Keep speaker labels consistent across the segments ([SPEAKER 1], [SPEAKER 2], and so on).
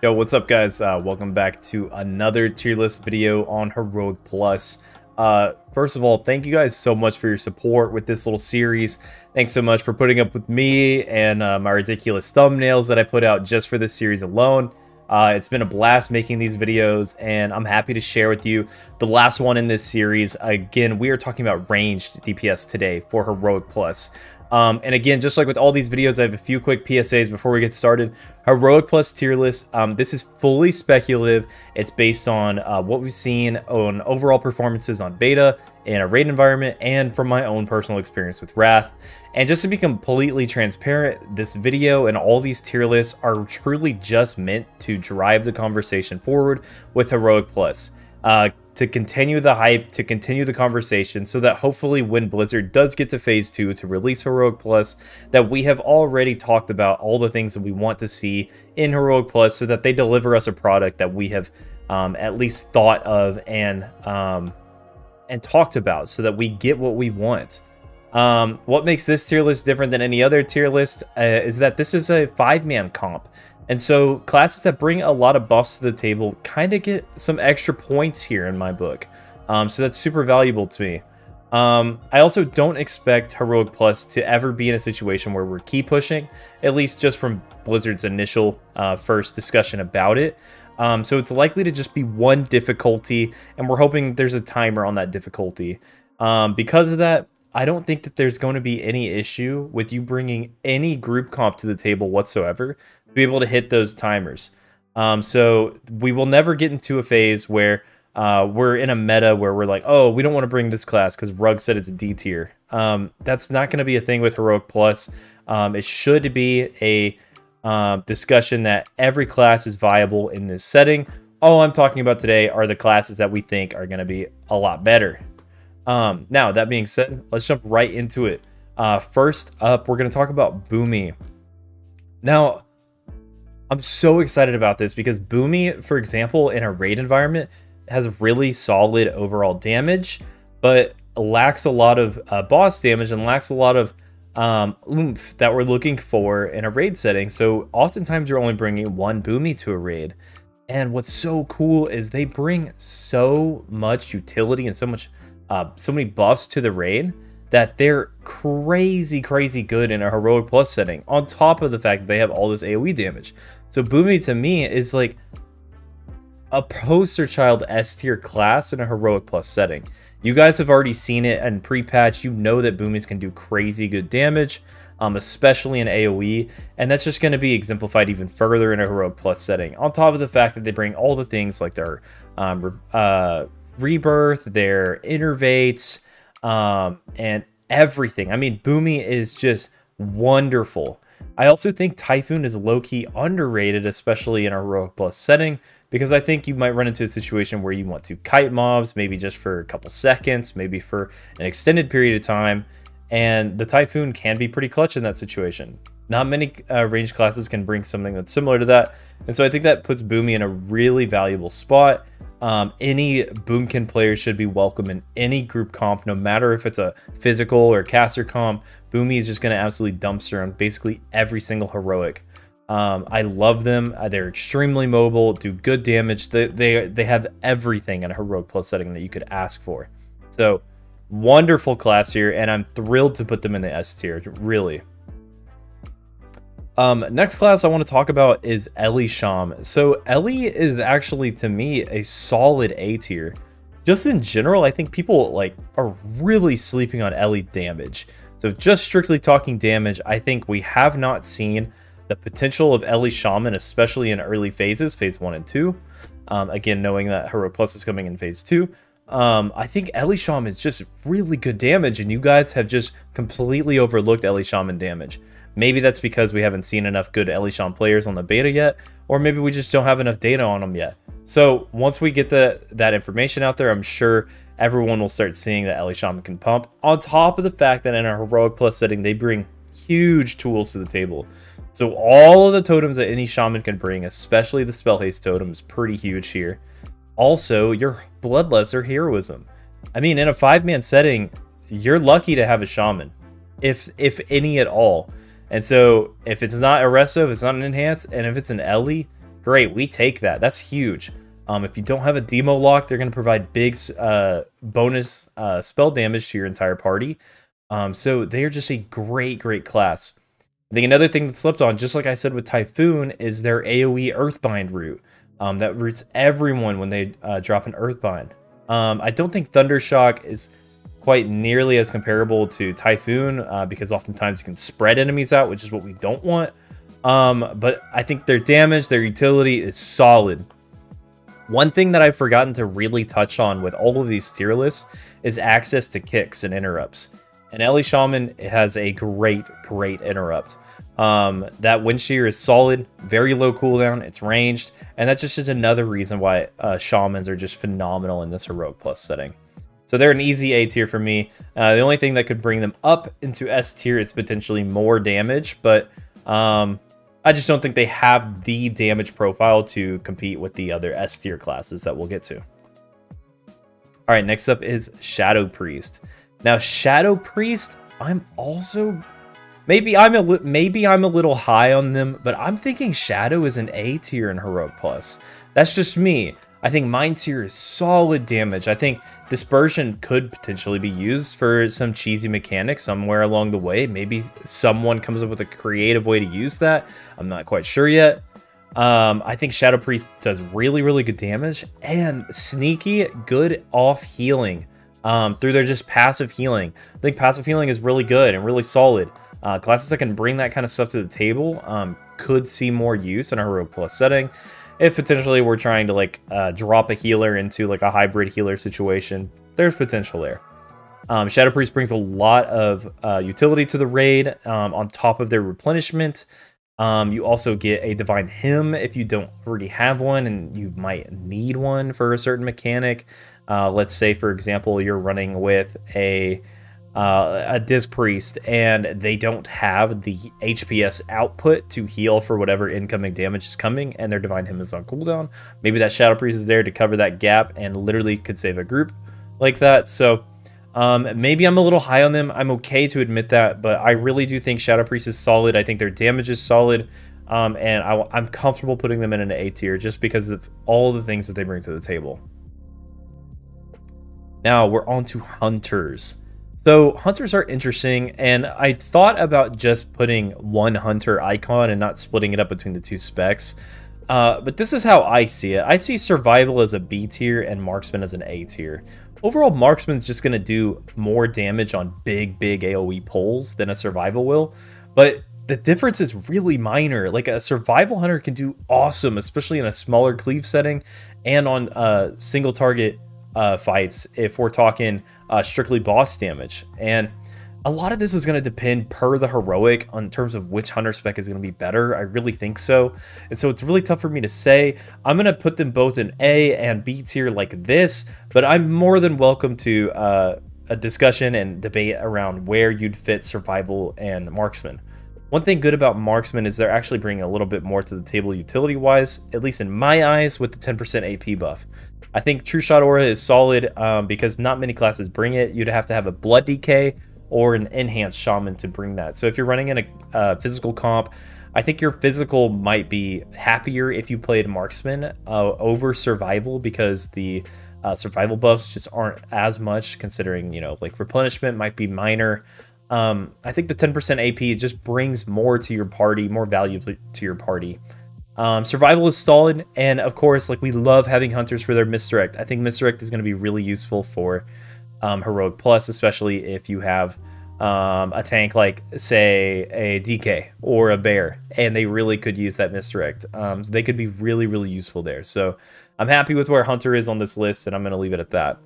[SPEAKER 1] Yo, what's up, guys? Welcome back to another tier list video on Heroic Plus. First of all, thank you guys so much for your support with this little series. Thanks so much for putting up with me and my ridiculous thumbnails that I put out just for this series alone. It's been a blast making these videos, and I'm happy to share with you the last one in this series. Again, we are talking about ranged DPS today for Heroic Plus. And again, just like with all these videos, I have a few quick PSAs before we get started. Heroic Plus tier list. This is fully speculative. It's based on what we've seen on overall performances on beta in a raid environment and from my own personal experience with Wrath. And just to be completely transparent, this video and all these tier lists are truly just meant to drive the conversation forward with Heroic Plus. To continue the hype, to continue the conversation, so that hopefully when Blizzard does get to Phase 2 to release Heroic Plus, that we have already talked about all the things that we want to see in Heroic Plus, so that they deliver us a product that we have at least thought of and talked about, so that we get what we want. What makes this tier list different than any other tier list is that this is a 5-man comp. And so classes that bring a lot of buffs to the table kind of get some extra points here in my book. So that's super valuable to me. I also don't expect Heroic Plus to ever be in a situation where we're key pushing, at least just from Blizzard's initial first discussion about it. So it's likely to just be one difficulty, and we're hoping there's a timer on that difficulty. Because of that, I don't think that there's going to be any issue with you bringing any group comp to the table whatsoever to be able to hit those timers. So we will never get into a phase where we're in a meta where we're like, oh, we don't want to bring this class because Rug said it's a D tier. That's not going to be a thing with Heroic Plus. It should be a discussion that every class is viable in this setting. All I'm talking about today are the classes that we think are going to be a lot better. Now, that being said, let's jump right into it. First up, we're going to talk about Boomie. Now, I'm so excited about this because Boomie, for example, in a raid environment, has really solid overall damage, but lacks a lot of boss damage and lacks a lot of oomph that we're looking for in a raid setting. So oftentimes you're only bringing one Boomie to a raid. And what's so cool is they bring so much utility and so many buffs to the raid that they're crazy good in a Heroic Plus setting, on top of the fact that they have all this AoE damage. So Boomie to me is like a poster child S tier class in a Heroic Plus setting. You guys have already seen it in pre-patch. You know that Boomies can do crazy good damage, especially in AoE, and that's just going to be exemplified even further in a Heroic Plus setting, on top of the fact that they bring all the things like their rebirth, their innervates, and everything. I mean, Boomie is just wonderful. I also think Typhoon is low-key underrated, especially in a Heroic Plus setting, because I think you might run into a situation where you want to kite mobs, maybe just for a couple seconds, maybe for an extended period of time, and the Typhoon can be pretty clutch in that situation. Not many ranged classes can bring something that's similar to that, and so I think that puts Boomie in a really valuable spot. Any Boomkin player should be welcome in any group comp, no matter if it's a physical or caster comp. Boomie is just going to absolutely dumpster on basically every single heroic. I love them. They're extremely mobile, do good damage. They have everything in a Heroic Plus setting that you could ask for. So wonderful class here, and I'm thrilled to put them in the S tier, really. Next class I want to talk about is Ellie Sham. So Ellie is actually, to me, a solid A tier. Just in general, I think people are really sleeping on Ellie damage. So just strictly talking damage, I think we have not seen the potential of Ellie Shaman, especially in early phases, phase 1 and 2. Again, knowing that Heroic Plus is coming in phase 2. I think Ellie Shaman is just really good damage, and you guys have just completely overlooked Ellie Shaman damage. Maybe that's because we haven't seen enough good Ellie Sham players on the beta yet, or maybe we just don't have enough data on them yet. So once we get that information out there, I'm sure everyone will start seeing that Ellie Sham can pump, on top of the fact that in a Heroic Plus setting, they bring huge tools to the table. So all of the totems that any shaman can bring, especially the Spell Haste totem, is pretty huge here. Also, your Bloodlust or Heroism. I mean, in a 5-man setting, you're lucky to have a shaman, if any at all. And so if it's not a resto, if it's not an enhance, and if it's an Ellie, Great, we take that. That's huge. If you don't have a demo lock, they're going to provide big bonus spell damage to your entire party. So they are just a great class. I think another thing that slipped on, just like I said with Typhoon, is their AoE Earthbind route. That roots everyone when they drop an Earthbind. I don't think Thundershock is quite nearly as comparable to Typhoon because oftentimes you can spread enemies out, which is what we don't want. But I think their damage, their utility is solid. One thing that I've forgotten to really touch on with all of these tier lists is access to kicks and interrupts. And Ellie Shaman has a great interrupt. That wind shear is solid, very low cooldown, it's ranged, and that just is another reason why Shamans are just phenomenal in this Heroic Plus setting. So they're an easy A tier for me. The only thing that could bring them up into S tier is potentially more damage, but I just don't think they have the damage profile to compete with the other S tier classes that we'll get to. All right, next up is Shadow Priest. Now, Shadow Priest, I'm also maybe I'm a little high on them, but I'm thinking Shadow is an A tier in Heroic Plus. That's just me. I think Mind Seer is solid damage. I think Dispersion could potentially be used for some cheesy mechanics somewhere along the way. Maybe someone comes up with a creative way to use that. I'm not quite sure yet. I think Shadow Priest does really good damage and sneaky good off healing through their just passive healing. I think passive healing is really good and really solid. Classes that can bring that kind of stuff to the table could see more use in a Heroic Plus setting. If potentially we're trying to like drop a healer into like a hybrid healer situation, there's potential there. Shadow Priest brings a lot of utility to the raid on top of their replenishment. You also get a Divine Hymn if you don't already have one and you might need one for a certain mechanic. Let's say, for example, you're running with a Disc Priest and they don't have the HPS output to heal for whatever incoming damage is coming and their Divine Hymn is on cooldown. Maybe that Shadow Priest is there to cover that gap and literally could save a group like that. So maybe I'm a little high on them. I'm okay to admit that, but I really do think Shadow Priest is solid. I think their damage is solid, and I'm comfortable putting them in an A tier just because of all the things that they bring to the table. Now we're on to Hunters. So Hunters are interesting, and I thought about just putting one Hunter icon and not splitting it up between the two specs. But this is how I see it. I see Survival as a B tier and Marksman as an A tier. Overall, Marksman's just going to do more damage on big AoE pulls than a Survival will. But the difference is really minor. Like a Survival Hunter can do awesome, especially in a smaller cleave setting and on single target fights if we're talking strictly boss damage. And a lot of this is going to depend per the heroic on terms of which Hunter spec is going to be better. I really think so. And so it's really tough for me to say. I'm going to put them both in A and B tier like this, but I'm more than welcome to a discussion and debate around where you'd fit Survival and Marksman. One thing good about Marksman is they're actually bringing a little bit more to the table utility-wise, at least in my eyes, with the 10% AP buff. I think True Shot Aura is solid because not many classes bring it. You'd have to have a Blood Decay or an Enhanced Shaman to bring that. So if you're running in a physical comp, I think your physical might be happier if you played Marksman over Survival because the Survival buffs just aren't as much considering, you know, like replenishment might be minor. I think the 10% AP just brings more to your party, more value to your party. Survival is solid, and of course, like we love having Hunters for their Misdirect. I think Misdirect is going to be really useful for Heroic Plus, especially if you have a tank like, say, a DK or a Bear, and they really could use that Misdirect. So they could be really useful there. So I'm happy with where Hunter is on this list, and I'm going to leave it at that.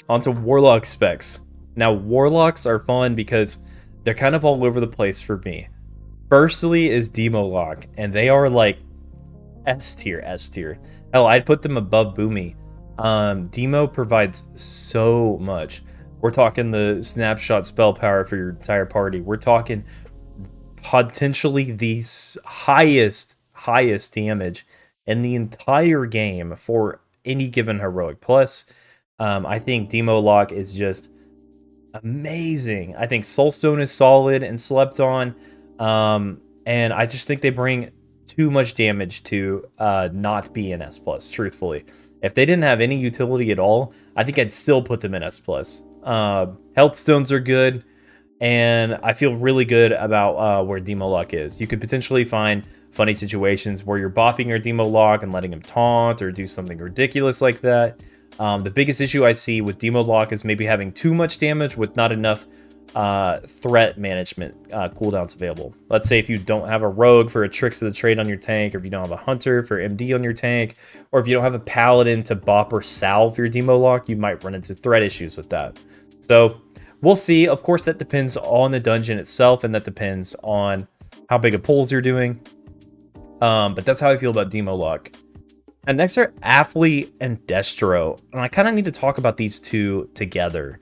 [SPEAKER 1] On to Warlock specs. Now, Warlocks are fun because they're kind of all over the place for me. Firstly is Demo Lock, and they are like S tier. Hell, I'd put them above Boomie. Demo provides so much. We're talking the snapshot spell power for your entire party. We're talking potentially the highest damage in the entire game for any given Heroic Plus. I think Demo Lock is just amazing. I think Soulstone is solid and slept on. And I just think they bring too much damage to not be an S+, truthfully. If they didn't have any utility at all, I think I'd still put them in S+. Health stones are good, and I feel really good about where Demo Lock is. You could potentially find funny situations where you're bopping your Demo Lock and letting him taunt or do something ridiculous like that. The biggest issue I see with Demo Lock is maybe having too much damage with not enough threat management cooldowns available. Let's say if you don't have a rogue for a tricks of the trade on your tank, or if you don't have a hunter for MD on your tank, or if you don't have a paladin to bop or salve your Demo Lock, you might run into threat issues with that. So we'll see. Of course, that depends on the dungeon itself, and that depends on how big of pulls you're doing. But that's how I feel about Demo Lock. And next are Athlete and Destro, and I kind of need to talk about these two together.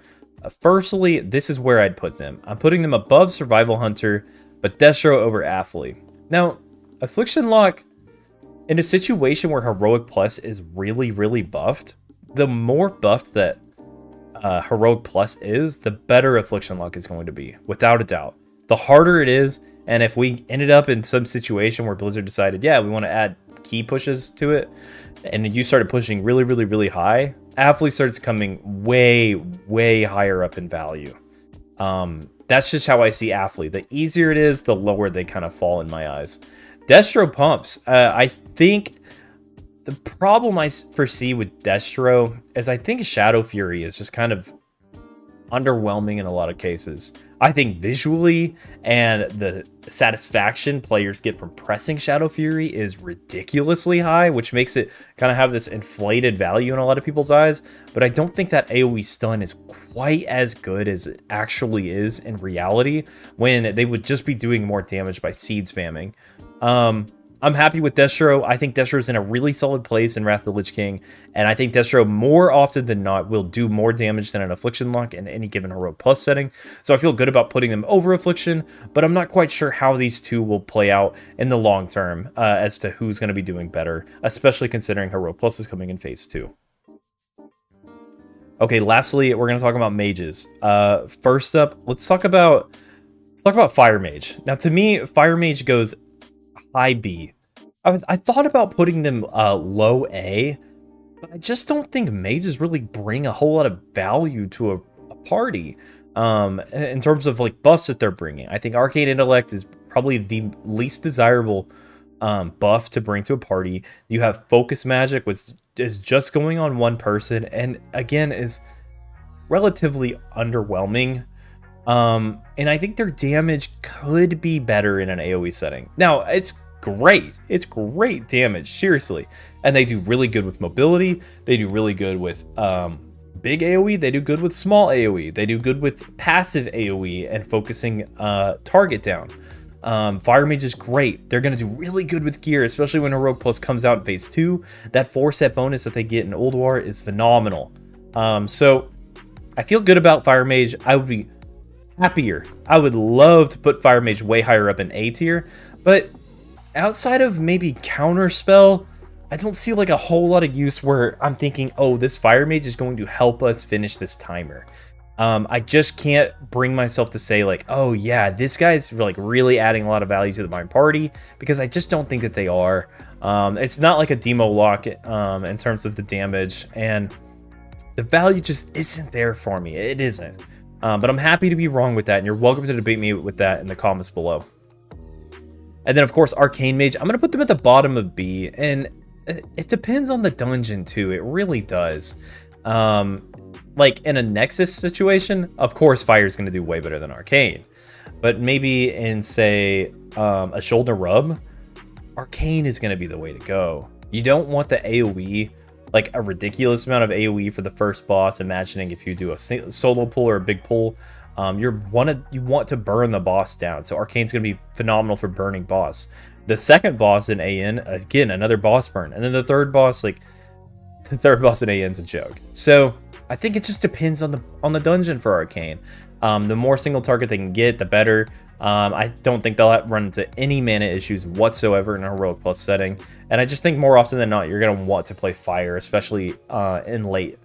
[SPEAKER 1] Firstly, this is where I'd put them. I'm putting them above Survival Hunter, but Destro over Athlete. Now, Affliction Lock, in a situation where Heroic Plus is really, really buffed, the more buffed that Heroic Plus is, the better Affliction Lock is going to be, without a doubt. The harder it is, and if we ended up in some situation where Blizzard decided, yeah, we want to add key pushes to it, and you started pushing really, really, really high, Athlete starts coming way, way higher up in value. That's just how I see Athlete. The easier it is, the lower they kind of fall in my eyes. Destro pumps. I think the problem I foresee with Destro is I think Shadow Fury is just kind of underwhelming in a lot of cases. I think visually and the satisfaction players get from pressing Shadow Fury is ridiculously high, which makes it kind of have this inflated value in a lot of people's eyes. But I don't think that AoE stun is quite as good as it actually is in reality, when they would just be doing more damage by seed spamming. I'm happy with Destro. I think Destro's in a really solid place in Wrath of the Lich King, and I think Destro more often than not will do more damage than an Affliction Lock in any given Heroic Plus setting. So I feel good about putting them over Affliction, but I'm not quite sure how these two will play out in the long term as to who's going to be doing better, especially considering Heroic Plus is coming in Phase 2. Okay, lastly, we're going to talk about mages. First up, let's talk about Fire Mage. Now, to me, Fire Mage goes high B. I thought about putting them low A, but I just don't think mages really bring a whole lot of value to a party in terms of like buffs that they're bringing. I think Arcane Intellect is probably the least desirable buff to bring to a party. You have Focus Magic, which is just going on one person, and again is relatively underwhelming. And I think their damage could be better in an AoE setting. Now, it's great. It's great damage, seriously. And they do really good with mobility. They do really good with big AoE. They do good with small AoE. They do good with passive AoE and focusing target down. Fire Mage is great. They're going to do really good with gear, especially when Heroic Plus comes out in Phase 2. That 4-set bonus that they get in Old War is phenomenal. So I feel good about Fire Mage. I would be happier. I would love to put Fire Mage way higher up in A tier, but outside of maybe Counterspell, I don't see like a whole lot of use where I'm thinking, oh, this Fire Mage is going to help us finish this timer. I just can't bring myself to say like, oh yeah, this guy's like really adding a lot of value to my party, because I just don't think that they are. It's not like a Demo Lock in terms of the damage, and the value just isn't there for me. It isn't. But I'm happy to be wrong with that, and you're welcome to debate me with that in the comments below. And then, of course, Arcane Mage. I'm going to put them at the bottom of B, and it depends on the dungeon, too. It really does. Like, in a Nexus situation, of course, Fire is going to do way better than Arcane. But maybe in, say, a Shoulder Rub, Arcane is going to be the way to go. You don't want the AoE, like a ridiculous amount of AoE for the first boss, imagining if you do a solo pull or a big pull. You want to burn the boss down, so Arcane's going to be phenomenal for burning boss. The second boss in AN, again, another boss burn. And then the third boss, like, the third boss in AN's a joke. So I think it just depends on the dungeon for Arcane. The more single target they can get, the better. I don't think they'll run into any mana issues whatsoever in a Heroic Plus setting. And I just think more often than not, you're going to want to play Fire, especially in late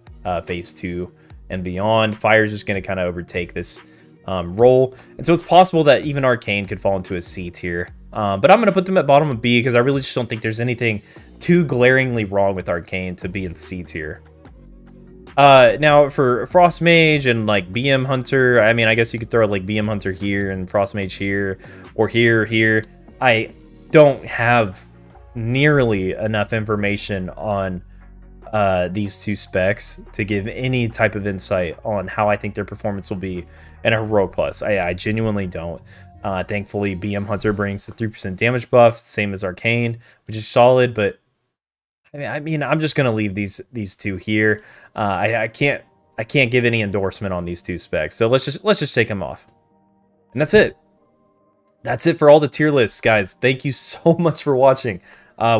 [SPEAKER 1] Phase 2 and beyond. Fire is just going to kind of overtake this role. And so it's possible that even Arcane could fall into a C tier. But I'm going to put them at bottom of B because I really just don't think there's anything too glaringly wrong with Arcane to be in C tier. Now for Frost Mage and like BM Hunter, I mean, I guess you could throw like BM Hunter here and Frost Mage here, or here, or here. I don't have nearly enough information on these two specs to give any type of insight on how I think their performance will be in a Heroic Plus. I genuinely don't. Thankfully, BM Hunter brings the 3% damage buff, same as Arcane, which is solid, but I mean, I'm just gonna leave these two here. I can't give any endorsement on these two specs, so let's just take them off, and that's it. That's it for all the tier lists, guys. Thank you so much for watching.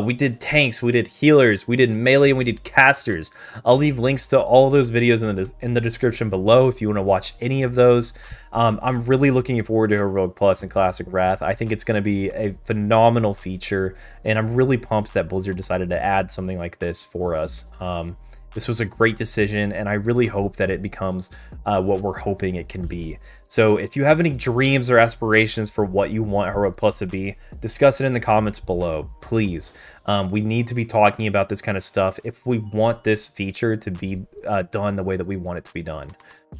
[SPEAKER 1] We did tanks, we did healers, we did melee, and we did casters. I'll leave links to all those videos in the description below if you want to watch any of those. I'm really looking forward to Heroic Plus and Classic Wrath. I think it's going to be a phenomenal feature, and I'm really pumped that Blizzard decided to add something like this for us. This was a great decision, and I really hope that it becomes what we're hoping it can be. So if you have any dreams or aspirations for what you want Heroic Plus to be, discuss it in the comments below, please. We need to be talking about this kind of stuff if we want this feature to be done the way that we want it to be done.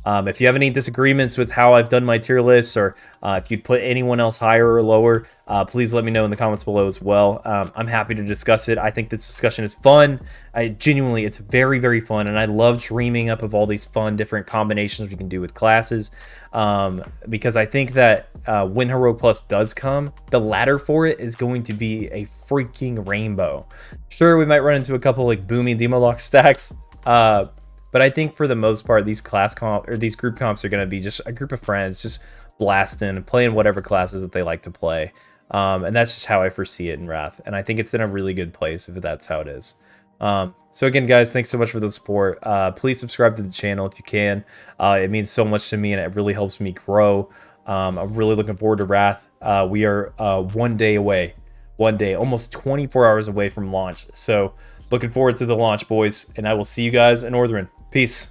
[SPEAKER 1] If you have any disagreements with how I've done my tier lists, or if you'd put anyone else higher or lower, please let me know in the comments below as well. I'm happy to discuss it. I think this discussion is fun. Genuinely, it's very, very fun, and I love dreaming up of all these fun different combinations we can do with classes, because I think that when Heroic Plus does come, the ladder for it is going to be a freaking rainbow. Sure, we might run into a couple like Boomie Demo Lock stacks, but I think for the most part, these these group comps are going to be just a group of friends just blasting and playing whatever classes that they like to play. And that's just how I foresee it in Wrath. And I think it's in a really good place if that's how it is. So again, guys, thanks so much for the support. Please subscribe to the channel if you can. It means so much to me, and it really helps me grow. I'm really looking forward to Wrath. We are 1 day away. 1 day, almost 24 hours away from launch. So looking forward to the launch, boys, and I will see you guys in Northern. Peace.